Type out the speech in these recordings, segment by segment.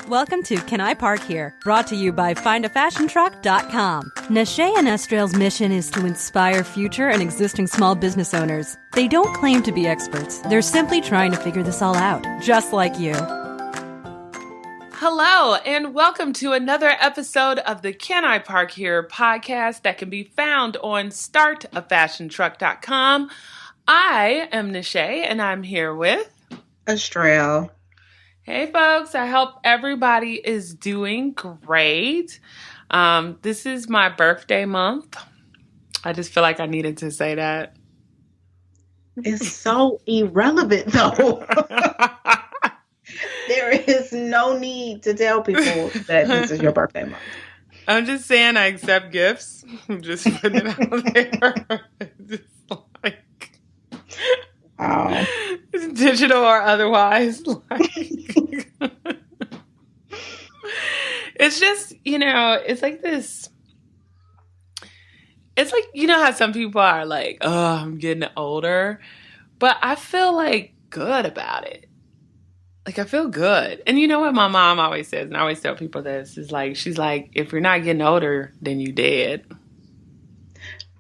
Welcome to Can I Park Here? Brought to you by FindAFashionTruck.com. Nashay and Estrell's mission is to inspire future and existing small business owners. They don't claim to be experts. They're simply trying to figure this all out, just like you. Hello, and welcome to another episode of the Can I Park Here podcast that can be found on StartAFashionTruck.com. I am Nashay, and I'm here with Estrell. Hey folks, I hope everybody is doing great. This is my birthday month. I just feel like I needed to say that. It's so irrelevant though. There is no need to tell people that this is your birthday month. I'm just saying I accept gifts. I'm just putting it out there. Just like... Wow. Digital or otherwise. It's just, it's like this. It's like, how some people are like, oh, I'm getting older. But I feel like good about it. Like, I feel good. And you know what my mom always says, and I always tell people this, is like, she's like, if you're not getting older, then you dead.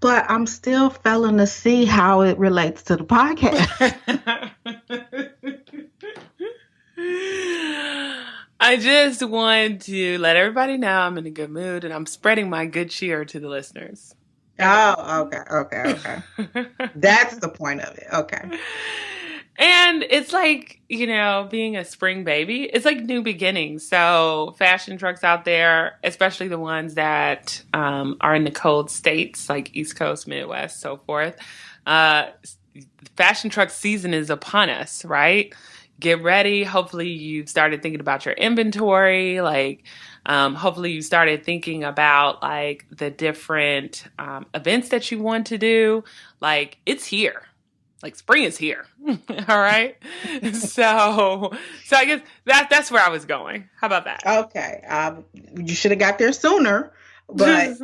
But I'm still failing to see how it relates to the podcast. I just want to let everybody know I'm in a good mood and I'm spreading my good cheer to the listeners. Oh, okay. That's the point of it. Okay. And it's like, being a spring baby, it's like new beginnings. So fashion trucks out there, especially the ones that are in the cold states, like East Coast, Midwest, so forth. Fashion truck season is upon us, right? Get ready. Hopefully you've started thinking about your inventory. Hopefully you started thinking about like the different events that you want to do. Like, it's here. Like, spring is here. All right. So I guess that's where I was going. How about that? Okay. You should have got there sooner, but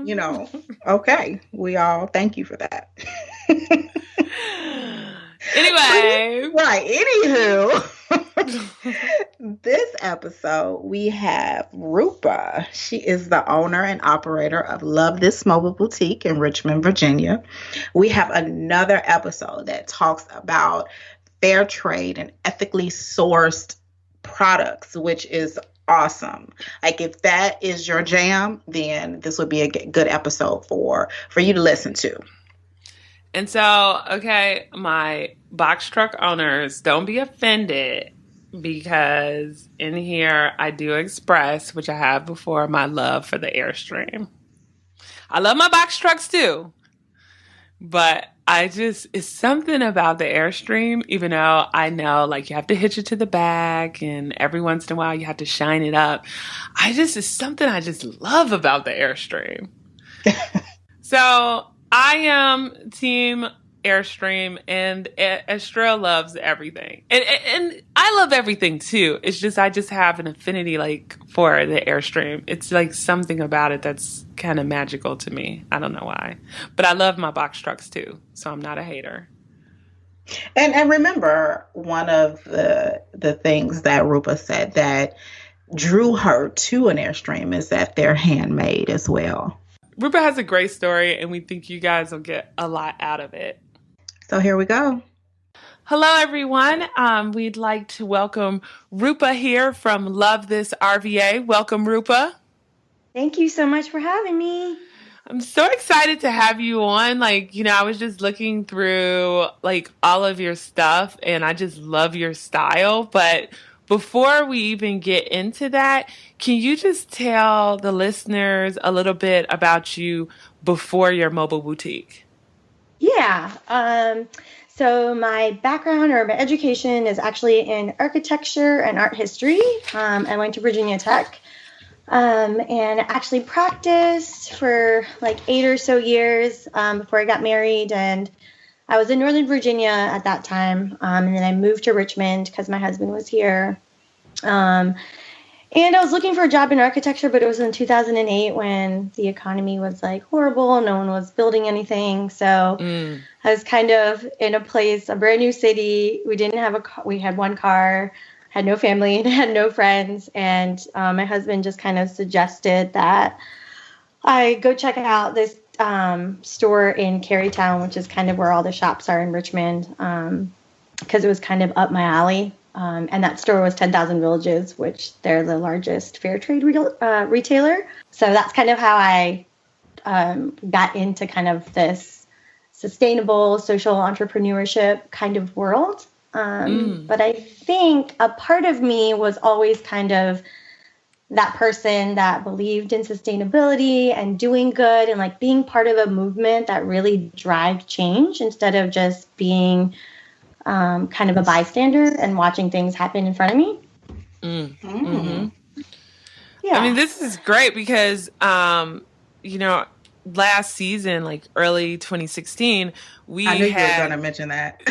okay. We all thank you for that. Anyway. Right. Anywho, this episode we have Rupa. She is the owner and operator of Love This Mobile Boutique in Richmond, Virginia. We have another episode that talks about fair trade and ethically sourced products, which is awesome. Like, if that is your jam, then this would be a good episode for you to listen to. And so, okay, my box truck owners, don't be offended, because in here I do express, which I have before, my love for the Airstream. I love my box trucks too, but it's something about the Airstream, even though I know like you have to hitch it to the back and every once in a while you have to shine it up. It's something I just love about the Airstream. So I am team Airstream, and Estrell loves everything. And I love everything too. It's just, I just have an affinity like for the Airstream. It's like something about it that's kind of magical to me. I don't know why, but I love my box trucks too. So I'm not a hater. And remember, one of the things that Rupa said that drew her to an Airstream is that they're handmade as well. Rupa has a great story, and we think you guys will get a lot out of it. So here we go. Hello, everyone. We'd like to welcome Rupa here from Love This RVA. Welcome, Rupa. Thank you so much for having me. I'm so excited to have you on. I was just looking through like all of your stuff, and I just love your style. But before we even get into that, can you just tell the listeners a little bit about you before your mobile boutique? Yeah. So my background or my education is actually in architecture and art history. I went to Virginia Tech and actually practiced for like 8 or so years before I got married. And I was in Northern Virginia at that time. And then I moved to Richmond because my husband was here. And I was looking for a job in architecture, but it was in 2008 when the economy was like horrible. No one was building anything. So I was kind of in a brand new city. We didn't have we had one car, had no family and had no friends. And my husband just kind of suggested that I go check out this store in Carytown, which is kind of where all the shops are in Richmond, because it was kind of up my alley. And that store was 10,000 Villages, which they're the largest fair trade retailer. So that's kind of how I got into kind of this sustainable social entrepreneurship kind of world. But I think a part of me was always kind of that person that believed in sustainability and doing good and like being part of a movement that really drives change instead of just being kind of a bystander and watching things happen in front of me. Mm-hmm. Yeah. I mean, this is great because, last season, like early 2016, I knew you were going to mention that.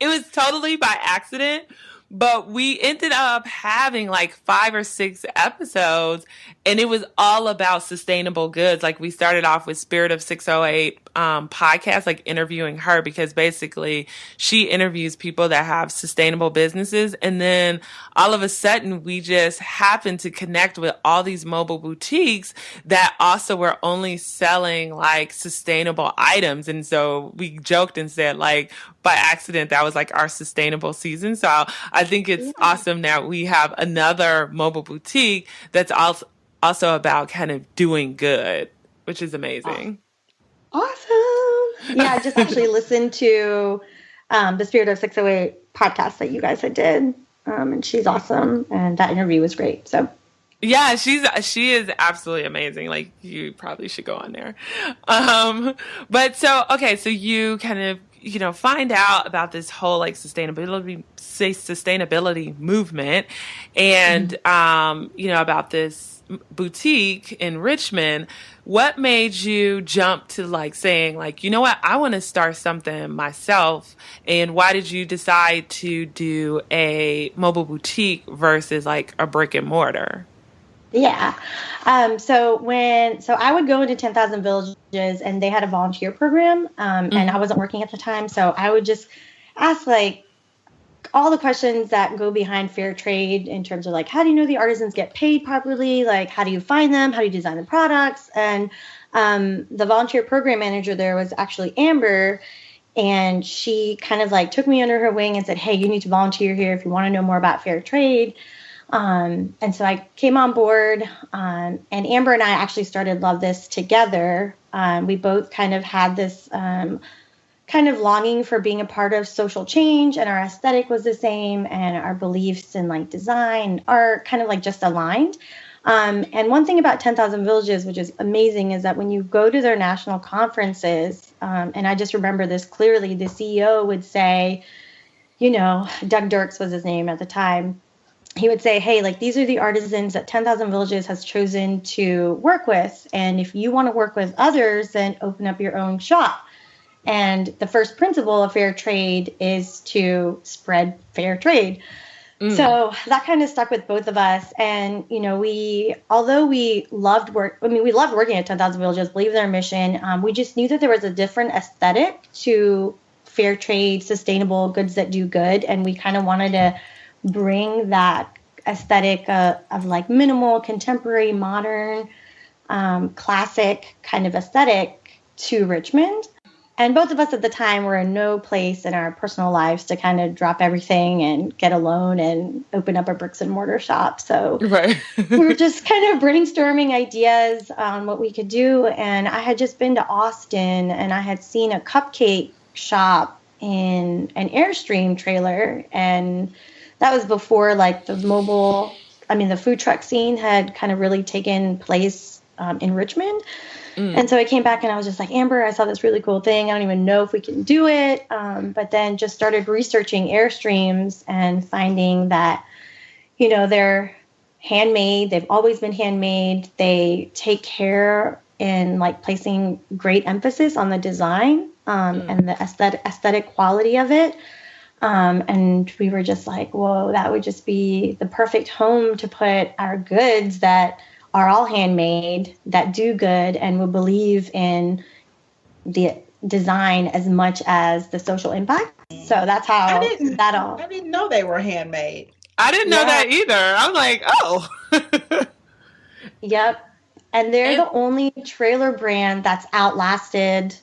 It was totally by accident, but we ended up having like 5 or 6 episodes, and it was all about sustainable goods. Like we started off with Spirit of 608 podcast, like interviewing her because basically she interviews people that have sustainable businesses. And then all of a sudden we just happened to connect with all these mobile boutiques that also were only selling like sustainable items. And so we joked and said like by accident, that was like our sustainable season. So I think it's awesome that we have another mobile boutique that's also about kind of doing good, which is amazing. Awesome. Yeah, I just actually listened to the Spirit of 608 podcast that you guys had did. And she's awesome. And that interview was great. So yeah, she is absolutely amazing. Like you probably should go on there. But so you kind of, find out about this whole like sustainability movement and, about this boutique in Richmond. What made you jump to like saying like, you know what, I want to start something myself? And why did you decide to do a mobile boutique versus like a brick and mortar? Yeah. So I would go into 10,000 Villages and they had a volunteer program, and I wasn't working at the time. So I would just ask like all the questions that go behind fair trade in terms of like, how do you know the artisans get paid properly? Like, how do you find them? How do you design the products? And the volunteer program manager there was actually Amber. And she kind of like took me under her wing and said, hey, you need to volunteer here if you want to know more about fair trade. And so I came on board, and Amber and I actually started Love This together. We both kind of had this kind of longing for being a part of social change, and our aesthetic was the same, and our beliefs in like design are kind of like just aligned. And one thing about 10,000 Villages, which is amazing, is that when you go to their national conferences, and I just remember this clearly, the CEO would say, Doug Dirks was his name at the time. He would say, hey, like these are the artisans that 10,000 Villages has chosen to work with. And if you want to work with others, then open up your own shop. And the first principle of fair trade is to spread fair trade. So that kind of stuck with both of us. And, although we loved working at 10,000 Villages, believe in their mission, we just knew that there was a different aesthetic to fair trade, sustainable goods that do good. And we kind of wanted to bring that aesthetic of like minimal, contemporary, modern, classic kind of aesthetic to Richmond. And both of us at the time were in no place in our personal lives to kind of drop everything and get a loan and open up a bricks and mortar shop. So we were just kind of brainstorming ideas on what we could do. And I had just been to Austin and I had seen a cupcake shop in an Airstream trailer. And that was before like the food truck scene had kind of really taken place in Richmond. And so I came back and I was just like, Amber, I saw this really cool thing. I don't even know if we can do it. But then just started researching Airstreams and finding that, they're handmade. They've always been handmade. They take care in like placing great emphasis on the design and the aesthetic quality of it. And we were just like, whoa, that would just be the perfect home to put our goods that are all handmade, that do good, and will believe in the design as much as the social impact. So that's how that all. I didn't know they were handmade. I didn't know that either. I'm like, oh. Yep. And they're the only trailer brand that's outlasted,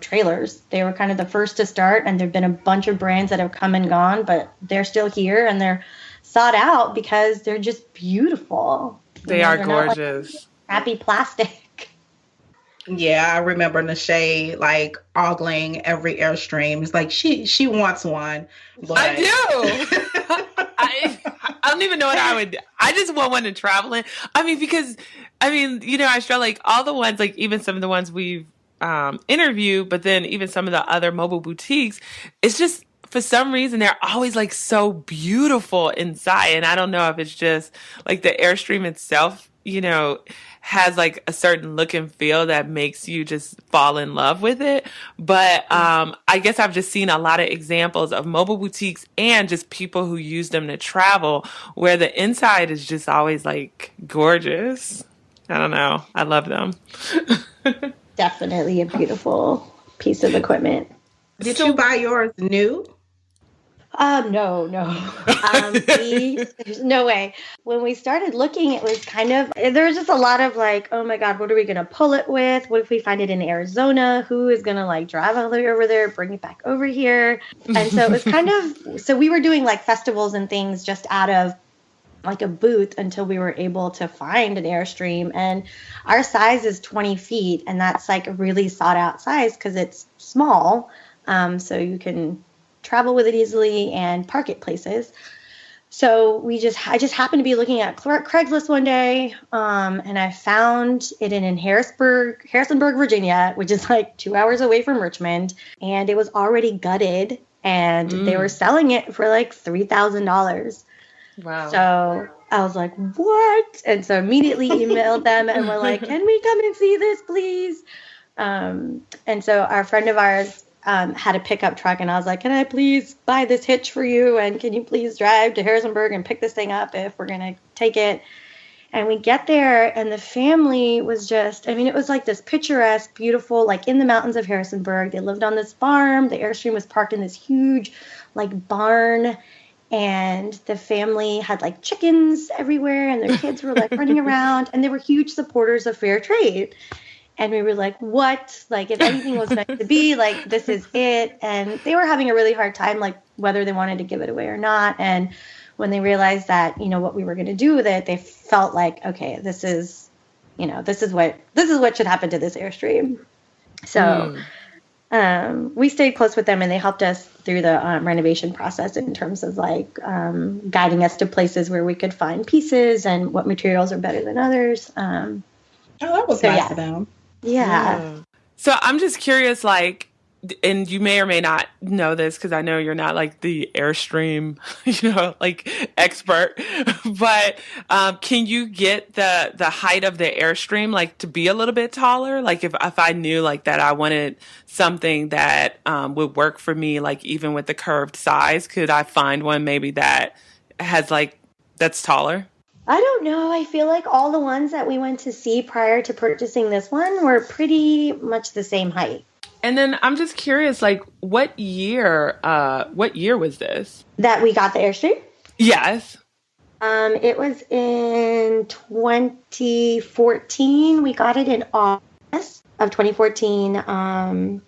trailers. They were kind of the first to start, and there've been a bunch of brands that have come and gone, but they're still here and they're sought out because they're just beautiful. They are gorgeous. Not crappy plastic. Yeah, I remember Nashay like ogling every Airstream. It's like she wants one. But... I do. I don't even know what I would. I just want one to travel in. Because I show like all the ones, like even some of the ones we've interviewed, but then even some of the other mobile boutiques. It's just for some reason they're always like so beautiful inside, and I don't know if it's just like the Airstream itself, has like a certain look and feel that makes you just fall in love with it. But I guess I've just seen a lot of examples of mobile boutiques and just people who use them to travel where the inside is just always like gorgeous. I don't know. I love them. Definitely a beautiful piece of equipment. Did you buy yours new? No. There's no way. When we started looking, it was there was just a lot of like, oh my God, what are we going to pull it with? What if we find it in Arizona? Who is going to like drive all the way over there, bring it back over here? And so it was so we were doing like festivals and things just out of like a booth until we were able to find an Airstream. And our size is 20 feet. And that's like a really sought out size because it's small. So you can travel with it easily and park it places. So I just happened to be looking at Craigslist one day, and I found it in Harrisonburg, Virginia, which is like 2 hours away from Richmond, and it was already gutted, and they were selling it for like $3,000. Wow. So I was like, what? And so immediately emailed them and we're like, can we come and see this, please? And so our friend of ours had a pickup truck, and I was like, can I please buy this hitch for you? And can you please drive to Harrisonburg and pick this thing up if we're going to take it? And we get there, and the family was just, it was like this picturesque, beautiful, like in the mountains of Harrisonburg. They lived on this farm. The Airstream was parked in this huge, like, barn. And the family had like chickens everywhere, and their kids were like running around, and they were huge supporters of fair trade. And we were like, what? Like, if anything was meant to be, like, this is it. And they were having a really hard time, like, whether they wanted to give it away or not. And when they realized that, what we were going to do with it, they felt like, okay, this is what should happen to this Airstream. So we stayed close with them, and they helped us through the renovation process in terms of, like, guiding us to places where we could find pieces and what materials are better than others. That was nice of them. Yeah. So I'm just curious, like, and you may or may not know this because I know you're not like the Airstream, like expert, but can you get the height of the Airstream like to be a little bit taller? Like if I knew like that I wanted something that would work for me, like even with the curved size, could I find one maybe that has like that's taller? I don't know. I feel like all the ones that we went to see prior to purchasing this one were pretty much the same height. And then I'm just curious, like, what year was this? That we got the Airstream? Yes. It was in 2014. We got it in August of 2014. And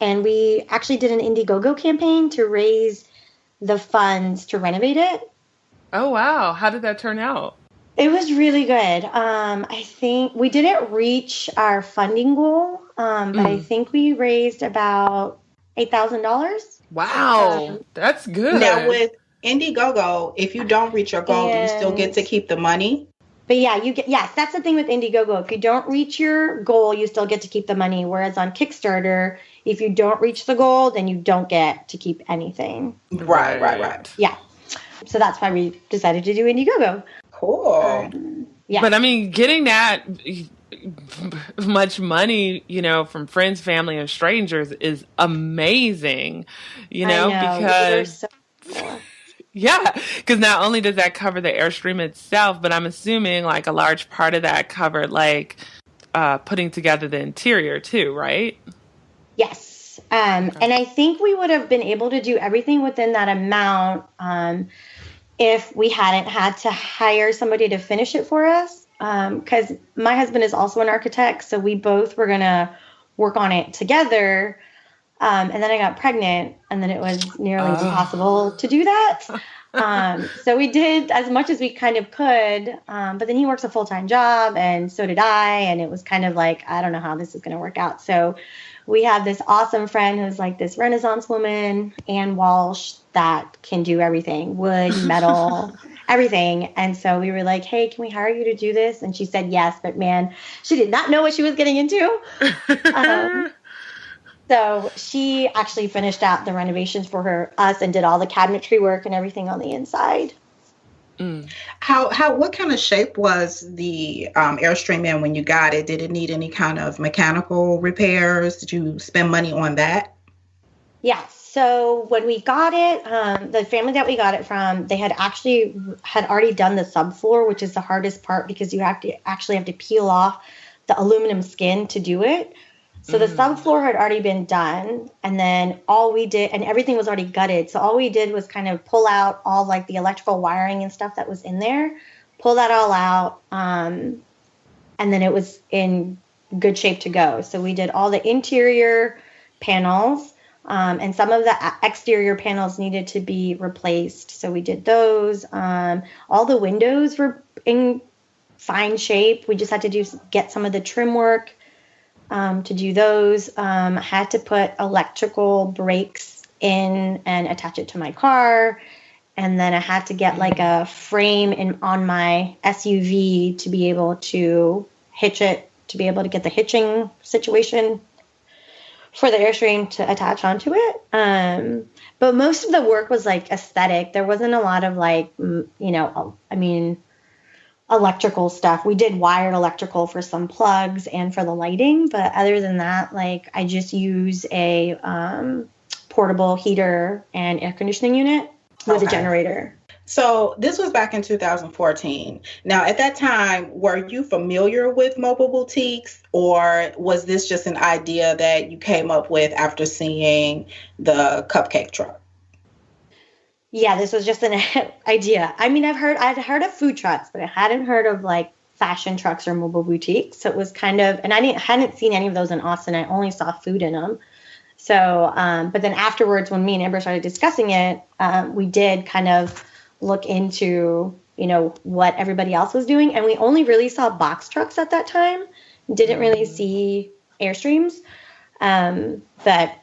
we actually did an Indiegogo campaign to raise the funds to renovate it. Oh, wow. How did that turn out? It was really good. I think we didn't reach our funding goal, but I think we raised about $8,000. Wow. That's good. Now, with Indiegogo, if you don't reach your goal, do you still get to keep the money? But yes, that's the thing with Indiegogo. If you don't reach your goal, you still get to keep the money. Whereas on Kickstarter, if you don't reach the goal, then you don't get to keep anything. Right. Yeah. So that's why we decided to do Indiegogo. Cool. Yeah. But getting that much money, from friends, family, and strangers is amazing, because yeah, because not only does that cover the Airstream itself, but I'm assuming like a large part of that covered like putting together the interior too, right? Yes. And I think we would have been able to do everything within that amount if we hadn't had to hire somebody to finish it for us. Because my husband is also an architect, so we both were going to work on it together. And then I got pregnant, and then it was nearly impossible to do that. So we did as much as we kind of could, but then he works a full-time job, and so did I, and it was kind of like, I don't know how this is going to work out. So we have this awesome friend who's like this Renaissance woman, Ann Walsh, that can do everything, wood, metal, everything. And so we were like, hey, can we hire you to do this? And she said yes, but man, she did not know what she was getting into. So she actually finished out the renovations for us and did all the cabinetry work and everything on the inside. What kind of shape was the Airstream in when you got it? Did it need any kind of mechanical repairs? Did you spend money on that? Yeah. So when we got it, the family that we got it from, they had already done the subfloor, which is the hardest part because you have to peel off the aluminum skin to do it. So the subfloor had already been done, and then all we did, and everything was already gutted. So all we did was kind of pull out all like the electrical wiring and stuff that was in there, pull that all out, and then it was in good shape to go. So we did all the interior panels, and some of the exterior panels needed to be replaced. So we did those. All the windows were in fine shape. We just had to get some of the trim work. To do those, I had to put electrical brakes in and attach it to my car. And then I had to get like a frame on my SUV to be able to hitch it, to be able to get the hitching situation for the Airstream to attach onto it. But most of the work was like aesthetic. There wasn't a lot of like, electrical stuff. We did wired electrical for some plugs and for the lighting, but other than that, like I just use a portable heater and air conditioning unit with a generator. So this was back in 2014. Now, at that time, were you familiar with mobile boutiques, or was this just an idea that you came up with after seeing the cupcake truck? Yeah, this was just an idea. I mean, I'd heard of food trucks, but I hadn't heard of like fashion trucks or mobile boutiques. So it was kind of, and hadn't seen any of those in Austin. I only saw food in them. So, but then afterwards, when me and Amber started discussing it, we did kind of look into, what everybody else was doing. And we only really saw box trucks at that time. Didn't really see Airstreams. But,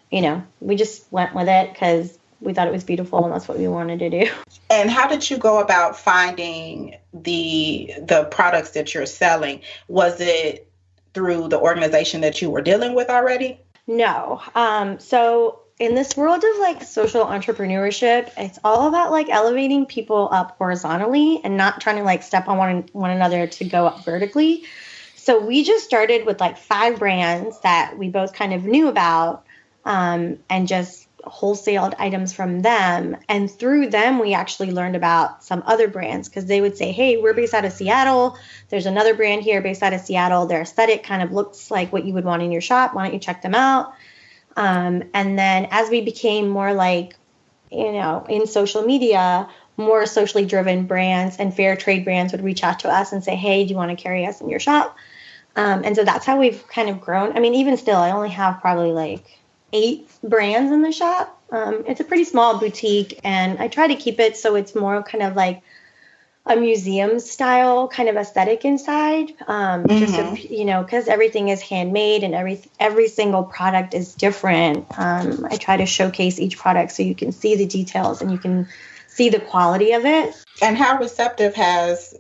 we just went with it because we thought it was beautiful and that's what we wanted to do. And how did you go about finding the products that you're selling? Was it through the organization that you were dealing with already? No. So in this world of like social entrepreneurship, it's all about like elevating people up horizontally and not trying to like step on one another to go up vertically. So we just started with like 5 brands that we both kind of knew about, and just wholesaled items from them. And through them, we actually learned about some other brands because they would say, hey, we're based out of Seattle. There's another brand here based out of Seattle. Their aesthetic kind of looks like what you would want in your shop. Why don't you check them out? And then as we became more like, in social media, more socially driven brands and fair trade brands would reach out to us and say, hey, do you want to carry us in your shop? And so that's how we've kind of grown. I mean, even still, I only have probably like 8 brands in the shop. It's a pretty small boutique, and I try to keep it so it's more kind of like a museum style kind of aesthetic inside. Just so, because everything is handmade and every single product is different. I try to showcase each product so you can see the details and you can see the quality of it. And how receptive has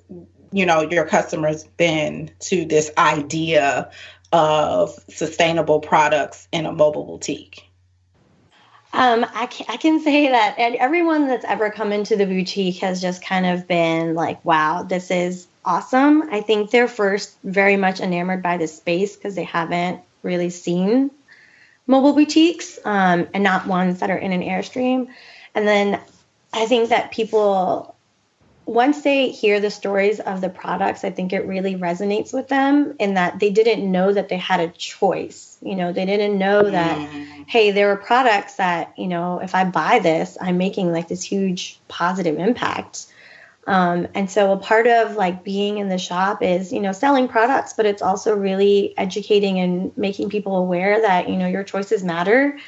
your customers been to this idea of sustainable products in a mobile boutique? I can say that everyone that's ever come into the boutique has just kind of been like, wow, this is awesome. I think they're first very much enamored by the space because they haven't really seen mobile boutiques, and not ones that are in an Airstream. And then I think that people once they hear the stories of the products, I think it really resonates with them in that they didn't know that they had a choice. You know, they didn't know that, hey, there are products that, you know, if I buy this, I'm making like this huge positive impact. And so a part of like being in the shop is, you know, selling products, but it's also really educating and making people aware that, you know, your choices matter.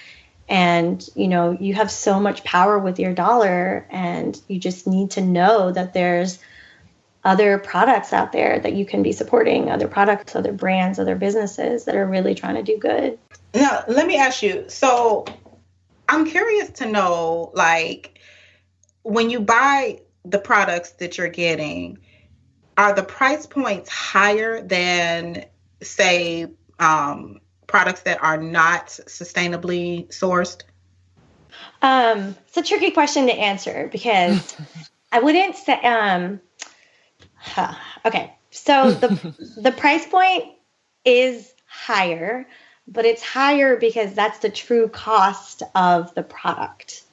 And, you know, you have so much power with your dollar, and you just need to know that there's other products out there that you can be supporting, other products, other brands, other businesses that are really trying to do good. Now, let me ask you. So I'm curious to know, like, when you buy the products that you're getting, are the price points higher than, say, products that are not sustainably sourced? It's a tricky question to answer because I wouldn't say, okay. So the price point is higher, but it's higher because that's the true cost of the product,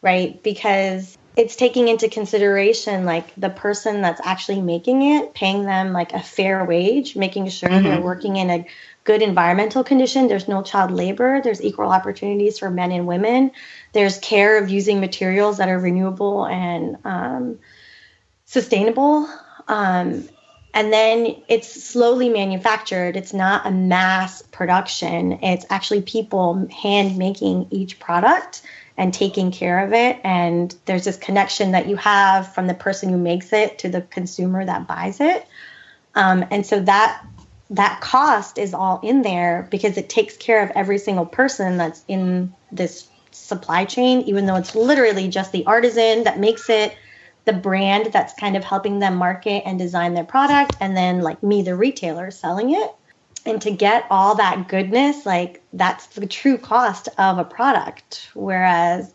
right? Because it's taking into consideration like the person that's actually making it, paying them like a fair wage, making sure they're working in a good environmental condition. There's no child labor. There's equal opportunities for men and women. There's care of using materials that are renewable and sustainable. And then it's slowly manufactured. It's not a mass production. It's actually people hand making each product and taking care of it. And there's this connection that you have from the person who makes it to the consumer that buys it. And so that cost is all in there because it takes care of every single person that's in this supply chain, even though it's literally just the artisan that makes it, the brand that's kind of helping them market and design their product, and then like me, the retailer, selling it. And to get all that goodness, like that's the true cost of a product. Whereas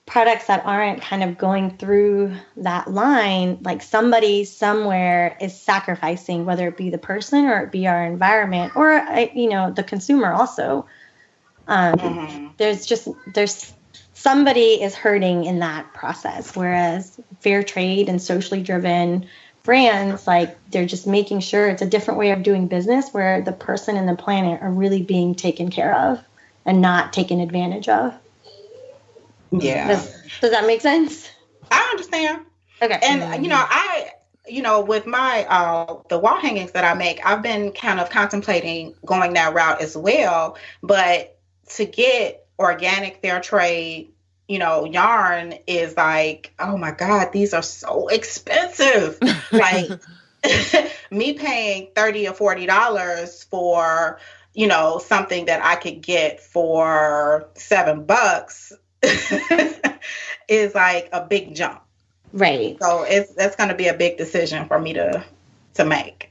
products that aren't kind of going through that line, like somebody somewhere is sacrificing, whether it be the person or it be our environment or, you know, the consumer also. There's somebody is hurting in that process. Whereas fair trade and socially driven brands, like they're just making sure it's a different way of doing business where the person and the planet are really being taken care of and not taken advantage of. Yeah. Does that make sense? I understand. Okay. And, with my, the wall hangings that I make, I've been kind of contemplating going that route as well. But to get organic fair trade, yarn is like, oh my God, these are so expensive. Like me paying $30 or $40 for, something that I could get for $7 is like a big jump. Right. So that's going to be a big decision for me to make.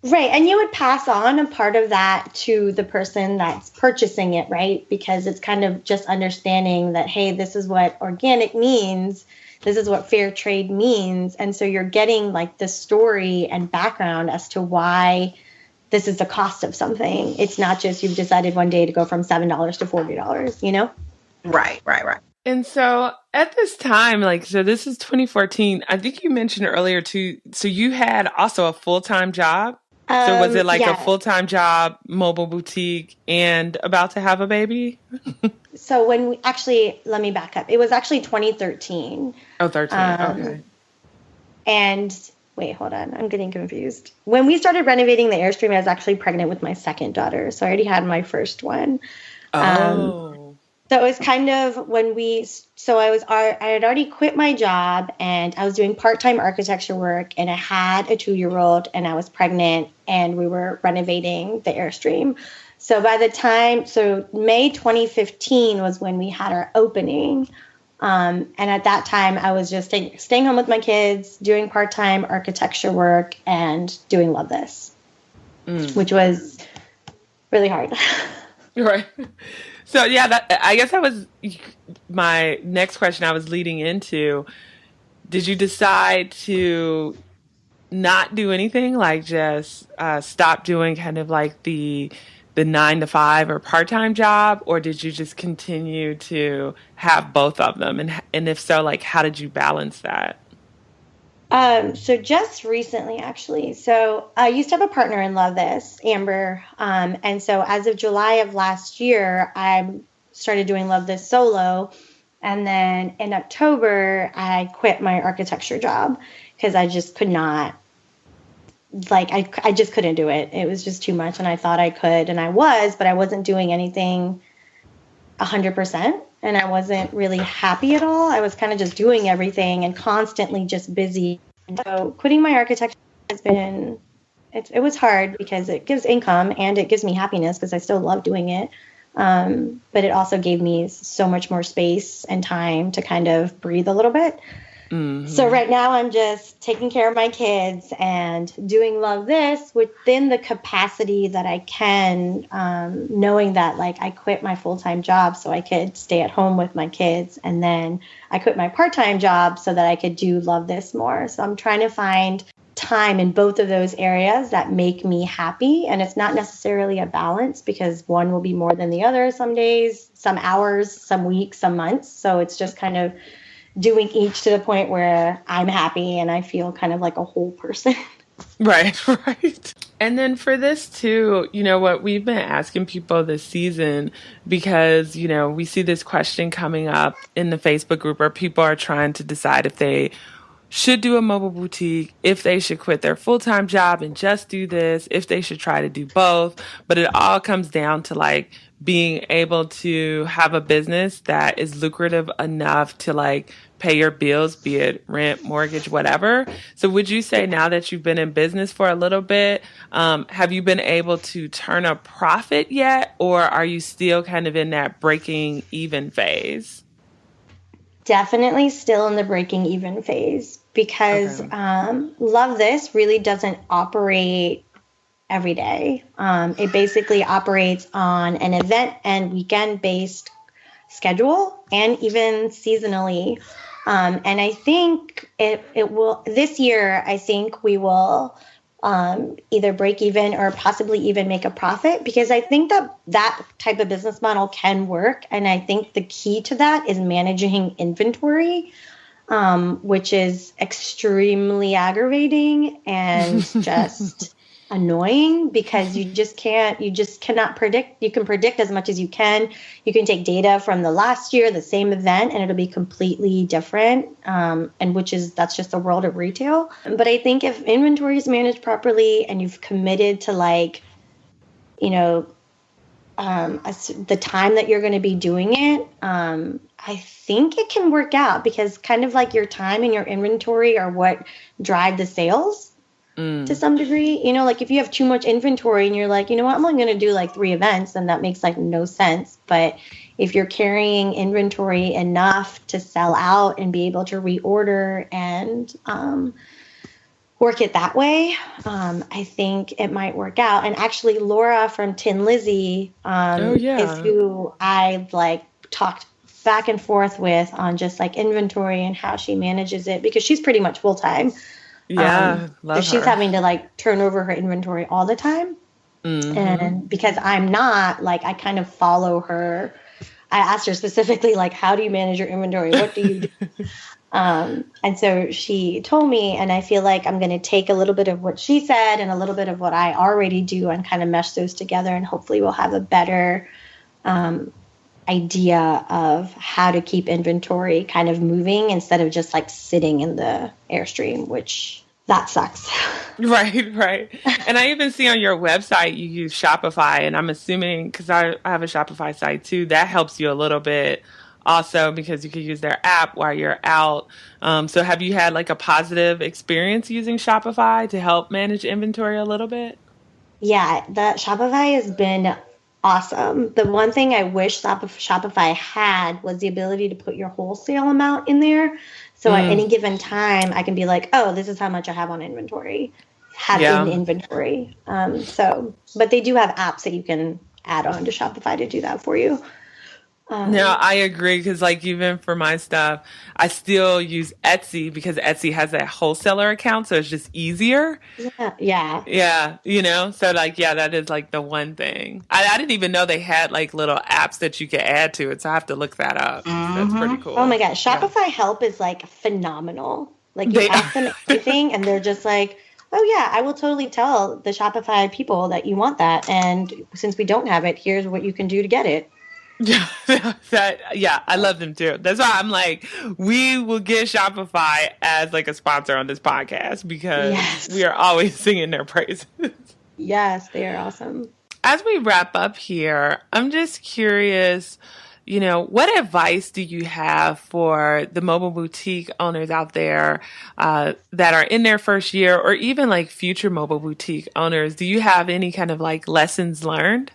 Right. And you would pass on a part of that to the person that's purchasing it, right? Because it's kind of just understanding that, hey, this is what organic means. This is what fair trade means. And so you're getting like the story and background as to why this is the cost of something. It's not just you've decided one day to go from $7 to $40, Right. And so at this time, so this is 2014. I think you mentioned earlier too. So you had also a full-time job. So was it like a full-time job, mobile boutique, and about to have a baby? So let me back up. It was actually 2013. Oh, 13. Okay. And wait, hold on. I'm getting confused. When we started renovating the Airstream, I was actually pregnant with my second daughter. So I already had my first one. Oh. So it was kind of I had already quit my job and I was doing part-time architecture work, and I had a 2-year-old and I was pregnant and we were renovating the Airstream. So May 2015 was when we had our opening. And at that time I was just staying home with my kids, doing part-time architecture work and doing Love This, which was really hard. Right. So I guess that was my next question I was leading into. Did you decide to not do anything, like just stop doing kind of like the 9-to-5 or part-time job, or did you just continue to have both of them? And if so, like how did you balance that? So just recently, actually. So I used to have a partner in Love This, Amber. And so as of July of last year, I started doing Love This solo. And then in October, I quit my architecture job because I just could not, like, I just couldn't do it. It was just too much. And I thought I could, and I was, but I wasn't doing anything 100%. And I wasn't really happy at all. I was kind of just doing everything and constantly just busy. So quitting my architecture has been, it was hard because it gives income and it gives me happiness because I still love doing it. But it also gave me so much more space and time to kind of breathe a little bit. Mm-hmm. So right now I'm just taking care of my kids and doing Love This within the capacity that I can, knowing that like I quit my full-time job so I could stay at home with my kids. And then I quit my part-time job so that I could do Love This more. So I'm trying to find time in both of those areas that make me happy. And it's not necessarily a balance because one will be more than the other some days, some hours, some weeks, some months. So it's just kind of doing each to the point where I'm happy and I feel kind of like a whole person. Right, right. And then for this too, you know, what we've been asking people this season, because, you know, we see this question coming up in the Facebook group where people are trying to decide if they should do a mobile boutique, if they should quit their full-time job and just do this, if they should try to do both. But it all comes down to like being able to have a business that is lucrative enough to like pay your bills, be it rent, mortgage, whatever. So would you say now that you've been in business for a little bit, have you been able to turn a profit yet? Or are you still kind of in that breaking even phase? Definitely still in the breaking even phase because Love This really doesn't operate every day. It basically operates on an event and weekend based schedule and even seasonally. And I think it will, this year, I think we will either break even or possibly even make a profit because I think that type of business model can work. And I think the key to that is managing inventory, which is extremely aggravating and just annoying because you just cannot predict. You can predict as much as you can. You can take data from the last year, the same event, and it'll be completely different. And that's just the world of retail. But I think if inventory is managed properly and you've committed to like, you know, the time that you're going to be doing it, I think it can work out because kind of like your time and your inventory are what drive the sales. To some degree, you know, like if you have too much inventory and you're like, you know what, I'm only going to do like 3 events, then that makes like no sense. But if you're carrying inventory enough to sell out and be able to reorder and work it that way, I think it might work out. And actually, Laura from Tin Lizzy is who I like talked back and forth with on just like inventory and how she manages it because she's pretty much full time. Yeah, so she's having to like turn over her inventory all the time. Mm-hmm. And because I'm not, like, I kind of follow her. I asked her specifically, like, how do you manage your inventory? What do you do? And so she told me, and I feel like I'm going to take a little bit of what she said and a little bit of what I already do and kind of mesh those together. And hopefully we'll have a better idea of how to keep inventory kind of moving instead of just like sitting in the Airstream, which that sucks. Right, right. And I even see on your website you use Shopify, and I'm assuming because I have a Shopify site too, that helps you a little bit also because you can use their app while you're out. So have you had like a positive experience using Shopify to help manage inventory a little bit? Yeah, the Shopify has been awesome. The one thing I wish Shopify had was the ability to put your wholesale amount in there. So at any given time, I can be like, oh, this is how much I have on inventory, in inventory. But they do have apps that you can add on to Shopify to do that for you. No, I agree because like even for my stuff, I still use Etsy because Etsy has that wholesaler account, so it's just easier. Yeah. You know, so like that is like the one thing. I didn't even know they had like little apps that you could add to it, so I have to look that up. Mm-hmm. That's pretty cool. Oh my gosh, Shopify Help is like phenomenal. Like you ask them anything and they're just like, oh yeah, I will totally tell the Shopify people that you want that. And since we don't have it, here's what you can do to get it. Yeah, I love them too. That's why I'm like, we will get Shopify as like a sponsor on this podcast because we are always singing their praises. Yes, they are awesome. As we wrap up here, I'm just curious, what advice do you have for the mobile boutique owners out there that are in their first year, or even like future mobile boutique owners? Do you have any kind of like lessons learned?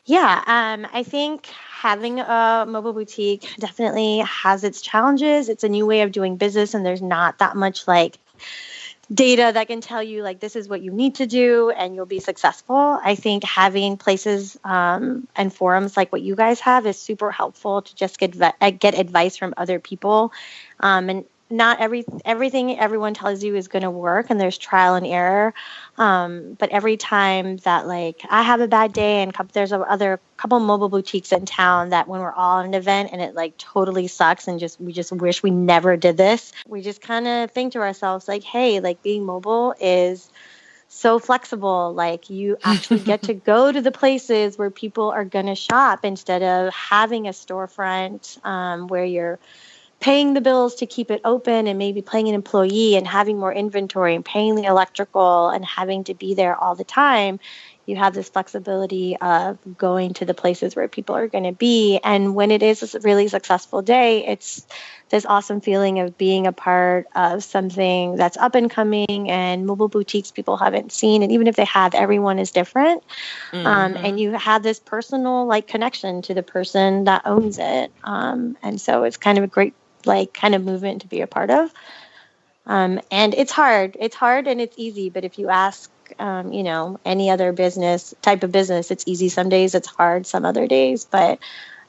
Yeah, I think having a mobile boutique definitely has its challenges. It's a new way of doing business, and there's not that much like data that can tell you like this is what you need to do and you'll be successful. I think having places and forums like what you guys have is super helpful to just get advice from other people. And not everything everyone tells you is going to work, and there's trial and error. But every time that like I have a bad day, and there's a couple mobile boutiques in town that when we're all at an event and it like totally sucks and we just wish we never did this, we just kind of think to ourselves like, hey, like being mobile is so flexible. Like you actually get to go to the places where people are going to shop instead of having a storefront where you're paying the bills to keep it open and maybe paying an employee and having more inventory and paying the electrical and having to be there all the time. You have this flexibility of going to the places where people are going to be. And when it is a really successful day, it's this awesome feeling of being a part of something that's up and coming and mobile boutiques people haven't seen. And even if they have, everyone is different. And you have this personal like connection to the person that owns it. And so it's kind of a great like kind of movement to be a part of. And it's hard and it's easy. But if you ask, any other type of business, it's easy some days, it's hard some other days. But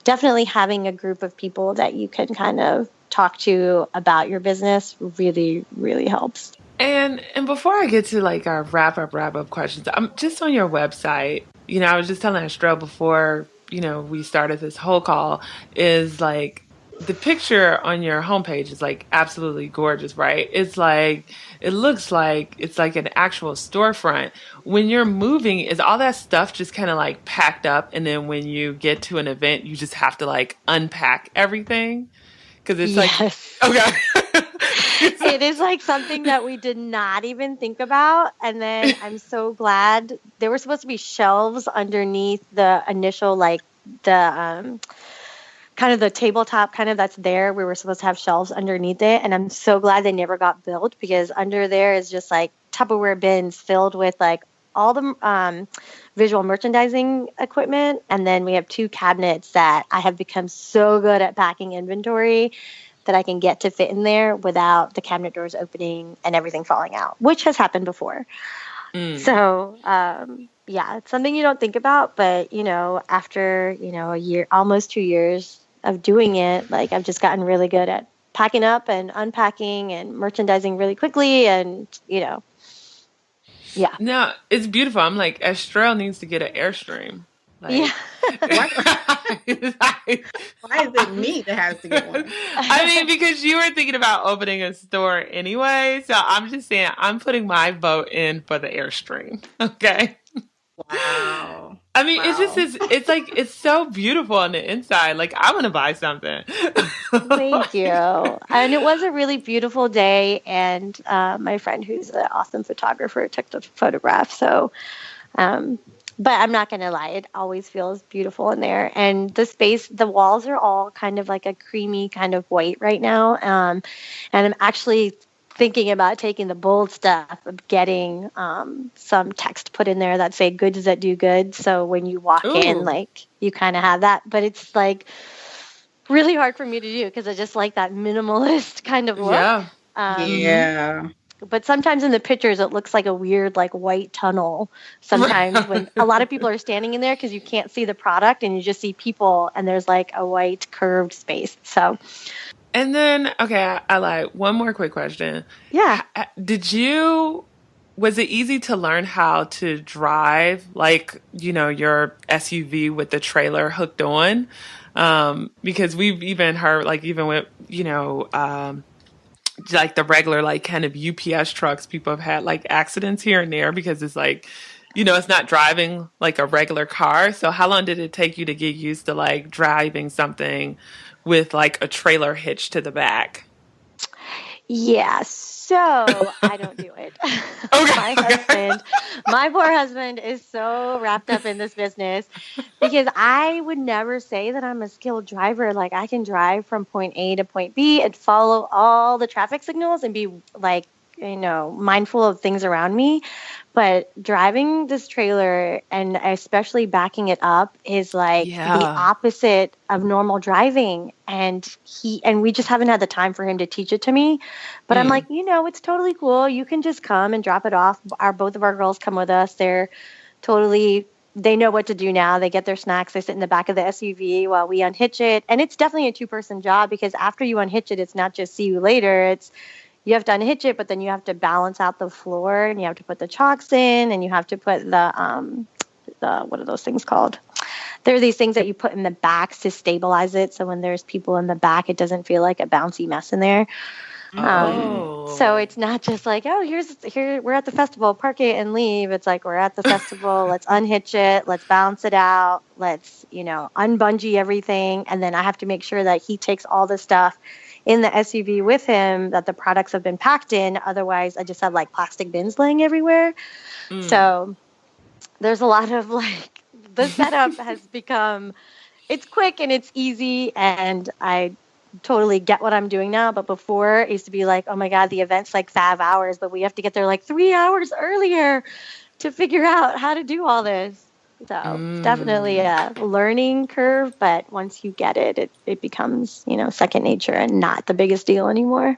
definitely having a group of people that you can kind of talk to about your business really, really helps. And before I get to like our wrap up questions, I'm just on your website. I was just telling Estrell before, we started this whole call, is like the picture on your homepage is like absolutely gorgeous, right? It's like, it looks like it's like an actual storefront. When you're moving, is all that stuff just kind of like packed up? And then when you get to an event, you just have to like unpack everything? Because it's like, okay. It is like something that we did not even think about. And then I'm so glad there were supposed to be shelves underneath the initial, like the, kind of the tabletop kind of that's there. We were supposed to have shelves underneath it. And I'm so glad they never got built, because under there is just like Tupperware bins filled with like all the visual merchandising equipment. And then we have 2 cabinets that I have become so good at packing inventory that I can get to fit in there without the cabinet doors opening and everything falling out, which has happened before. So, yeah, it's something you don't think about, but, after, a year, almost 2 years of doing it, like I've just gotten really good at packing up and unpacking and merchandising really quickly. And, yeah. No, it's beautiful. I'm like, Estrell needs to get an Airstream. Like, yeah. Why is it me that has to get one? I mean, because you were thinking about opening a store anyway. So I'm just saying, I'm putting my vote in for the Airstream. Okay. Wow. I mean, it's like, it's so beautiful on the inside. Like, I'm going to buy something. Thank you. And it was a really beautiful day. And my friend, who's an awesome photographer, took the photograph. So, but I'm not going to lie, it always feels beautiful in there. And the walls are all kind of like a creamy kind of white right now. And I'm actually thinking about taking the bold stuff of getting some text put in there that say goods that do good. So when you walk in, like you kind of have that, but it's like really hard for me to do because I just like that minimalist kind of look. Yeah. Yeah. But sometimes in the pictures, it looks like a weird, like white tunnel. Sometimes when a lot of people are standing in there because you can't see the product and you just see people and there's like a white curved space. So. And then, okay, I like one more quick question. Yeah. Was it easy to learn how to drive, like, your SUV with the trailer hooked on? Because we've even heard, like, even with, like the regular, like kind of UPS trucks, people have had like accidents here and there because it's like, it's not driving like a regular car. So how long did it take you to get used to like driving something with like a trailer hitched to the back? Yeah, so I don't do it. Okay. My poor husband is so wrapped up in this business because I would never say that I'm a skilled driver. Like I can drive from point A to point B and follow all the traffic signals and be like, mindful of things around me. But driving this trailer and especially backing it up is like the opposite of normal driving. And we just haven't had the time for him to teach it to me. But I'm like, it's totally cool. You can just come and drop it off. Both of our girls come with us. They know what to do now. They get their snacks. They sit in the back of the SUV while we unhitch it. And it's definitely a 2-person job because after you unhitch it, it's not just see you later. You have to unhitch it, but then you have to balance out the floor and you have to put the chocks in and you have to put the what are those things called? There are these things that you put in the backs to stabilize it. So when there's people in the back, it doesn't feel like a bouncy mess in there. So it's not just like, here, we're at the festival, park it and leave. It's like, we're at the festival, let's unhitch it, let's balance it out, let's, unbungee everything. And then I have to make sure that he takes all the stuff in the SUV with him that the products have been packed in. Otherwise, I just have like plastic bins laying everywhere. So there's a lot of like, the setup has become, it's quick and it's easy and I totally get what I'm doing now. But before it used to be like, oh my God, the event's like 5 hours, but we have to get there like 3 hours earlier to figure out how to do all this. So it's definitely a learning curve, but once you get it, it becomes, second nature and not the biggest deal anymore.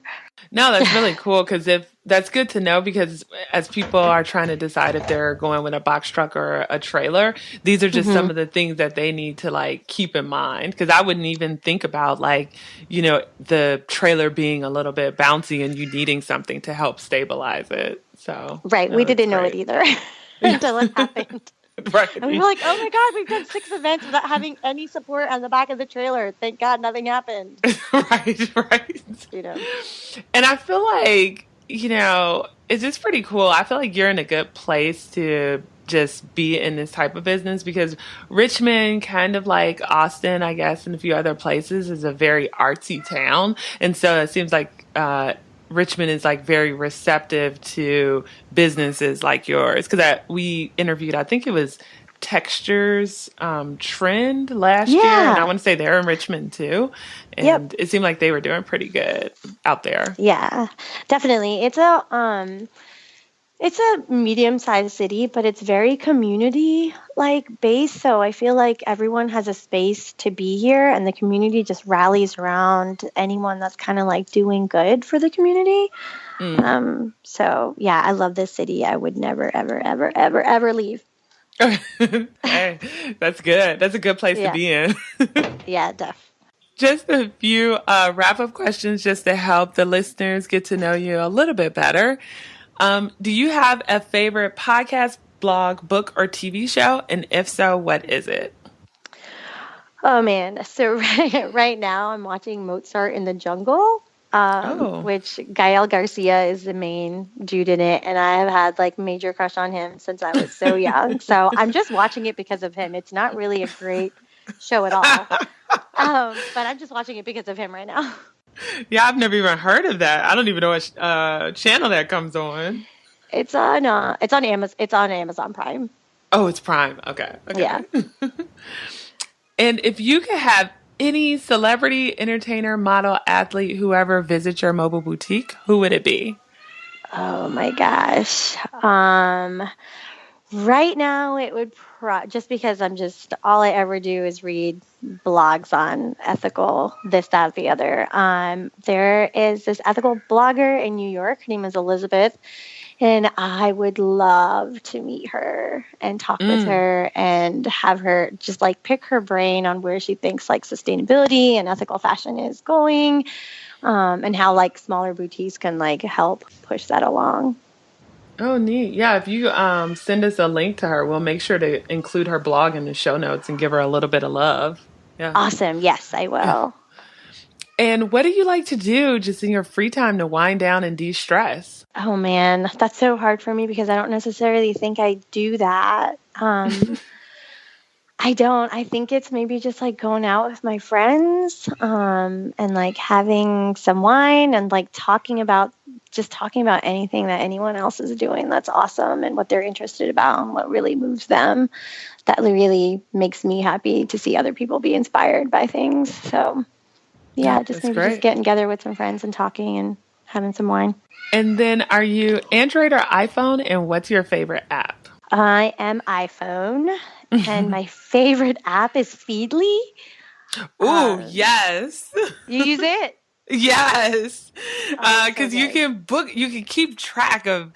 No, that's really cool that's good to know because as people are trying to decide if they're going with a box truck or a trailer, these are just some of the things that they need to like keep in mind. Because I wouldn't even think about like, the trailer being a little bit bouncy and you needing something to help stabilize it. So right, we didn't know it either until it happened. Right. And we were like, oh my God, we've done 6 events without having any support on the back of the trailer. Thank God nothing happened. Right. And I feel like, it's just pretty cool. I feel like you're in a good place to just be in this type of business because Richmond, kind of like Austin, I guess, and a few other places, is a very artsy town. And so it seems like Richmond is like very receptive to businesses like yours. Because we interviewed, I think it was Textures Trend last year, and I want to say they're in Richmond too. And it seemed like they were doing pretty good out there. Yeah, definitely. It's a medium-sized city, but it's very community-like based. So I feel like everyone has a space to be here, and the community just rallies around anyone that's kind of like doing good for the community. So yeah, I love this city. I would never, ever, ever, ever, ever leave. Hey, that's good. That's a good place to be in. Yeah, definitely. Just a few wrap-up questions just to help the listeners get to know you a little bit better. Do you have a favorite podcast, blog, book, or TV show? And if so, what is it? Oh, man. So right now I'm watching Mozart in the Jungle, which Gael Garcia is the main dude in it. And I have had like major crush on him since I was so young. So I'm just watching it because of him. It's not really a great show at all. But I'm just watching it because of him right now. Yeah, I've never even heard of that. I don't even know what channel that comes on. It's on Amazon. It's on Amazon Prime. Oh, it's Prime. Okay. Yeah. And if you could have any celebrity, entertainer, model, athlete, whoever visit your mobile boutique, who would it be? Oh my gosh. Right now, it would just because all I ever do is read blogs on ethical, this, that, the other. There is this ethical blogger in New York. Her name is Elizabeth. And I would love to meet her and talk with her and have her just like pick her brain on where she thinks like sustainability and ethical fashion is going, and how like smaller boutiques can like help push that along. Oh, neat. Yeah, if you send us a link to her, we'll make sure to include her blog in the show notes and give her a little bit of love. Yeah. Awesome. Yes, I will. And what do you like to do just in your free time to wind down and de-stress? Oh man, that's so hard for me because I don't necessarily think I do that. I don't. I think it's maybe just like going out with my friends, and like having some wine and like talking about anything that anyone else is doing that's awesome and what they're interested about and what really moves them. That really makes me happy to see other people be inspired by things. So yeah, just getting together with some friends and talking and having some wine. And then are you Android or iPhone? And what's your favorite app? I am iPhone. And my favorite app is Feedly. Ooh, yes. You use it? Yes. Because so you can keep track of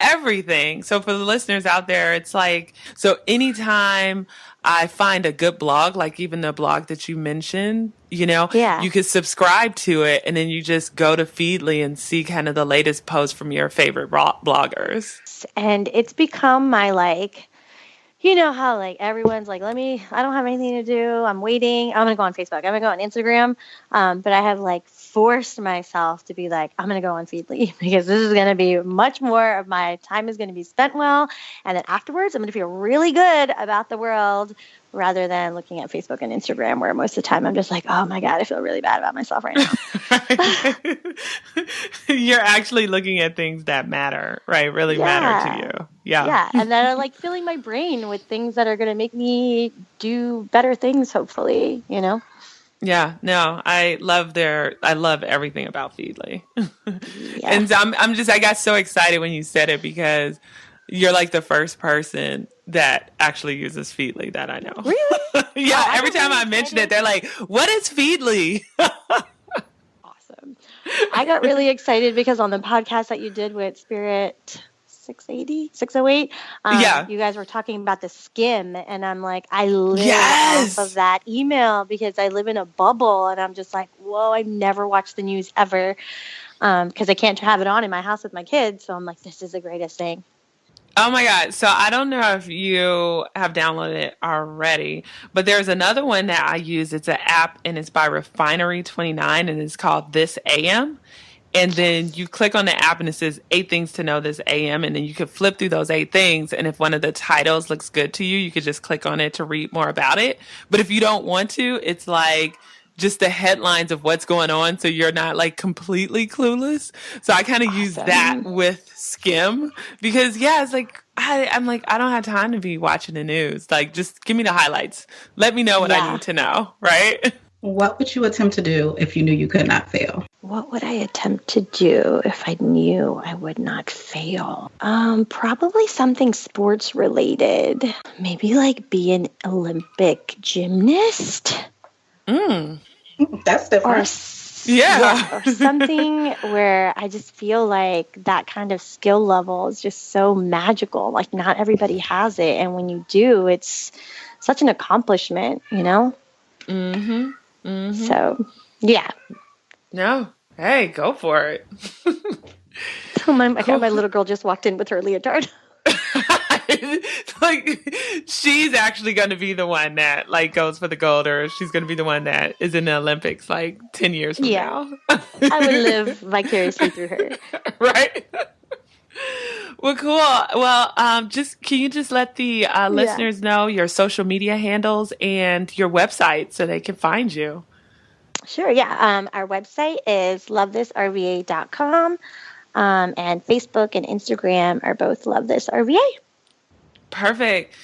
everything. So for the listeners out there, it's like, so anytime I find a good blog, like even the blog that you mentioned, you could subscribe to it and then you just go to Feedly and see kind of the latest posts from your favorite bloggers. And it's become my you know how everyone's like, I don't have anything to do. I'm waiting. I'm going to go on Facebook. I'm going to go on Instagram. But I have forced myself to be I'm going to go on Feedly because this is going to be much more of my time is going to be spent well. And then afterwards, I'm going to feel really good about the world rather than looking at Facebook and Instagram where most of the time I'm just oh my God, I feel really bad about myself right now. You're actually looking at things that matter, right? Really matter to you. Yeah. Yeah. And then I filling my brain with things that are going to make me do better things, hopefully, Yeah, no, I love everything about Feedly. Yeah. And I got so excited when you said it because you're the first person that actually uses Feedly that I know. Really? Yeah, every time I mention it, they're like, what is Feedly? Awesome. I got really excited because on the podcast that you did with Spirit 608, you guys were talking about the skim, and I'm I live off of that email because I live in a bubble, and I'm just whoa, I've never watched the news ever because I can't have it on in my house with my kids, so I'm this is the greatest thing. Oh my God. So I don't know if you have downloaded it already, but there's another one that I use. It's an app and it's by Refinery29 and it's called This AM. And then you click on the app and it says 8 things to know this AM. And then you could flip through those 8 things. And if one of the titles looks good to you, you could just click on it to read more about it. But if you don't want to, it's just the headlines of what's going on. So you're not completely clueless. So I kind of use that with Skim because it's I'm I don't have time to be watching the news. Just give me the highlights. Let me know what I need to know. Right. What would you attempt to do if you knew you could not fail? What would I attempt to do if I knew I would not fail? Probably something sports related. Maybe be an Olympic gymnast. That's different. Or something where I just feel that kind of skill level is just so magical. Not everybody has it. And when you do, it's such an accomplishment, Mm-hmm. Mm-hmm. So, yeah. No. Hey, go for it. So my little girl just walked in with her leotard. She's actually going to be the one that goes for the gold, or she's going to be the one that is in the Olympics 10 years from now. I would live vicariously through her. Right. Well, cool. Well, can you just let the listeners know your social media handles and your website so they can find you? Sure. Yeah. Our website is lovethisrva.com. And Facebook and Instagram are both lovethisrva. Perfect.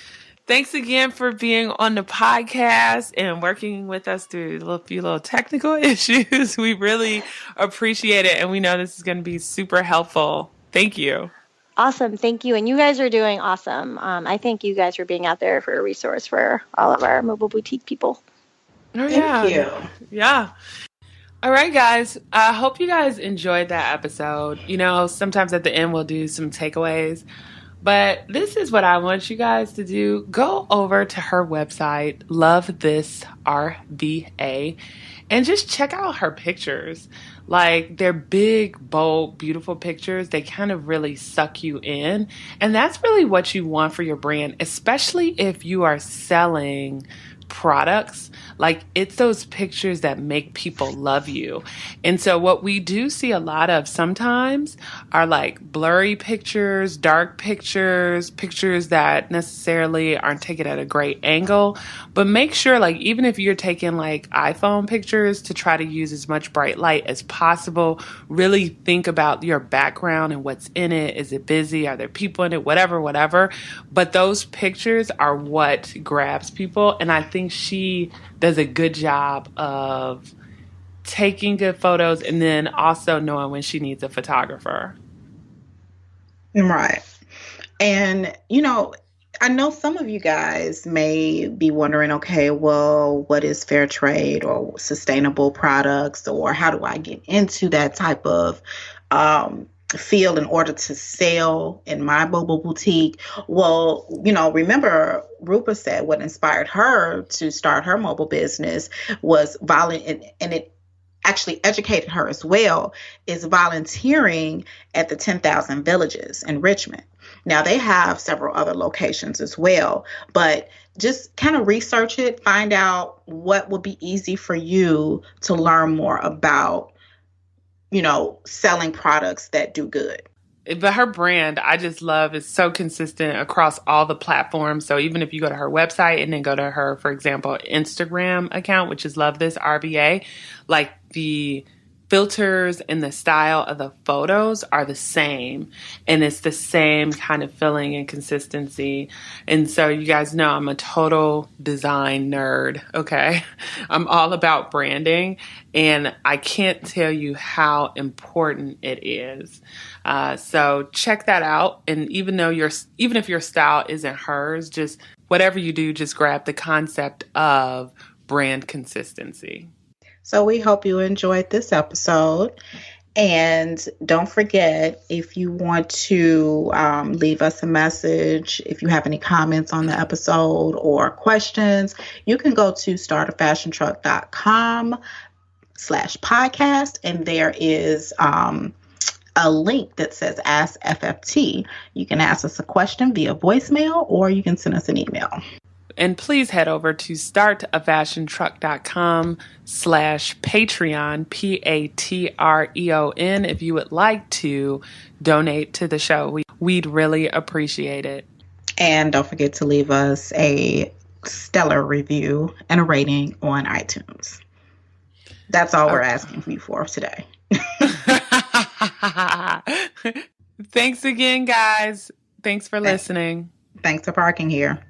Thanks again for being on the podcast and working with us through a few little technical issues. We really appreciate it, and we know this is going to be super helpful. Thank you. Awesome. Thank you. And you guys are doing awesome. I thank you guys for being out there for a resource for all of our mobile boutique people. Oh, yeah. Thank you. Yeah. All right, guys. I hope you guys enjoyed that episode. Sometimes at the end we'll do some takeaways. But this is what I want you guys to do. Go over to her website, Love This RVA, and just check out her pictures. They're big, bold, beautiful pictures. They kind of really suck you in. And that's really what you want for your brand, especially if you are selling products, like it's those pictures that make people love you. And so what we do see a lot of sometimes are like blurry pictures, dark pictures, pictures that necessarily aren't taken at a great angle. But make sure, like, even if you're taking like iPhone pictures, to try to use as much bright light as possible. Really think about your background and what's in it. Is it busy? Are there people in it? Whatever. But those pictures are what grabs people. And I think she does a good job of taking good photos and then also knowing when she needs a photographer. Right. And, I know some of you guys may be wondering, okay, well, what is fair trade or sustainable products, or how do I get into that type of field in order to sell in my mobile boutique? Well, remember Rupa said what inspired her to start her mobile business was and it actually educated her as well, is volunteering at the 10,000 Villages in Richmond. Now, they have several other locations as well, but just kind of research it, find out what would be easy for you to learn more about, selling products that do good. But her brand, I just love, is so consistent across all the platforms. So even if you go to her website and then go to her, for example, Instagram account, which is Love This RBA, like the filters and the style of the photos are the same. And it's the same kind of feeling and consistency. And so you guys know I'm a total design nerd, okay? I'm all about branding. And I can't tell you how important it is. So check that out. And even if your style isn't hers, just whatever you do, just grab the concept of brand consistency. So we hope you enjoyed this episode. And don't forget, if you want to leave us a message, if you have any comments on the episode or questions, you can go to startafashiontruck.com/podcast. And there is a link that says Ask FFT. You can ask us a question via voicemail, or you can send us an email. And please head over to startafashiontruck.com/Patreon, Patreon, if you would like to donate to the show. We'd really appreciate it. And don't forget to leave us a stellar review and a rating on iTunes. That's all we're asking you for today. Thanks again, guys. Thanks for listening. Thanks for parking here.